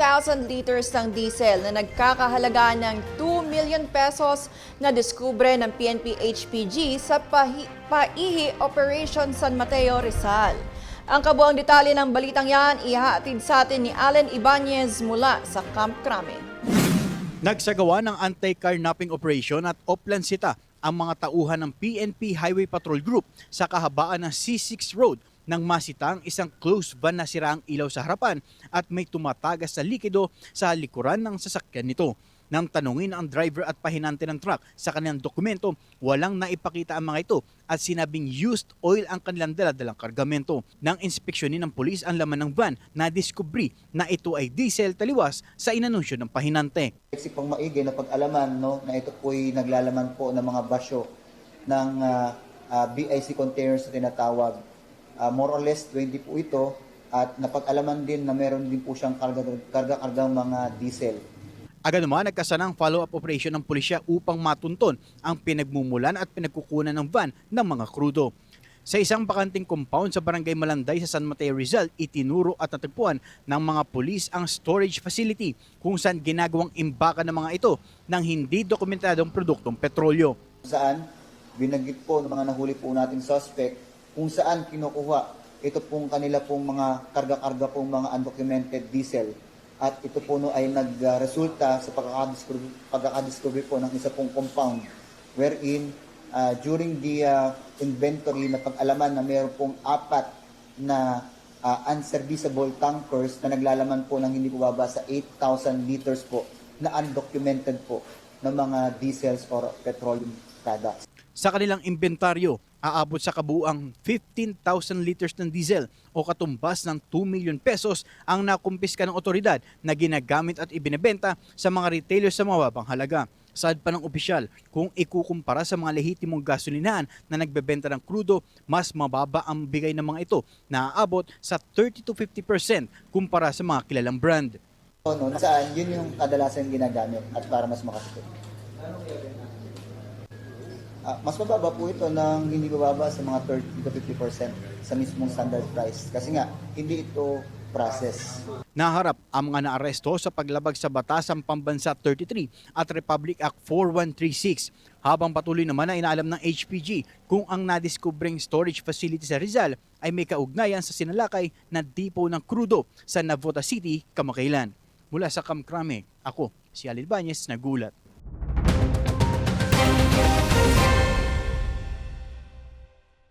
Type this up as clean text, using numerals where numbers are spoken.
15,000 liters ng diesel na nagkakahalaga ng 2 million pesos na diskubre ng PNP HPG sa Paihi Operation San Mateo, Rizal. Ang kabuang detalye ng balitang yan ihahatid sa atin ni Allen Ibanez mula sa Camp Crame. Nagsagawa ng anti-carnapping operation at oplansita ang mga tauhan ng PNP Highway Patrol Group sa kahabaan ng C6 Road nang masita ang isang closed van na sira ang ilaw sa harapan at may tumatagas na likido sa likuran ng sasakyan nito. Nang tanungin ang driver at pahinante ng truck sa kanilang dokumento, walang naipakita ang mga ito at sinabing used oil ang kanilang daladalang kargamento. Nang inspeksyonin ng pulis ang laman ng van, nadiskubre na ito ay diesel taliwas sa inanunsyo ng pahinante. Pang maigi na pag-alaman na ito po'y naglalaman po ng mga basyo ng BIC containers na tinatawag. More or less 20 po ito at napag-alaman din na meron din po siyang karga-kargang mga diesel. Agad naman nagkasanang follow-up operation ng pulisya upang matunton ang pinagmumulan at pinagkukunan ng van ng mga krudo. Sa isang bakanting compound sa Barangay Malanday sa San Mateo, Rizal, itinuro at natagpuan ng mga pulis ang storage facility kung saan ginagawang imbakan ng mga ito ng hindi dokumentadong produktong petrolyo. Saan binanggit po ng mga nahuli po nating suspect kung saan kinukuha ito pong kanila pong mga karga-karga pong mga undocumented diesel. At ito po ay nagresulta sa pagkakadiscovery po ng isa pong compound wherein during the inventory na pag-alaman na mayroon pong 4 na unserviceable tankers na naglalaman po ng hindi bumaba sa 8,000 liters po na undocumented po ng mga diesels or petroleum products. Sa kanilang inventaryo, aabot sa kabuuang 15,000 liters ng diesel o katumbas ng 2 million pesos ang nakumpiska ng otoridad na ginagamit at ibinebenta sa mga retailers sa mababang halaga. Saad pa ng opisyal, kung ikukumpara sa mga lehitimong gasolinahan na nagbebenta ng krudo, mas mababa ang bigay ng mga ito na aabot sa 30 to 50% kumpara sa mga kilalang brand. Saan yun yung kadalasan ginagamit at para mas makasipid. Mas mababa po ito ng hindi bababa sa mga 30 to 50% sa mismong standard price. Kasi nga, hindi ito process. Naharap ang mga naaresto sa paglabag sa Batasang Pambansa 33 at Republic Act 4136. Habang patuloy naman na inaalam ng HPG kung ang nadiskubreng storage facility sa Rizal ay may kaugnayan sa sinalakay na depo ng krudo sa Navotas City, kamakailan. Mula sa Camp Crame, ako si Allen Ibanez, nagulat.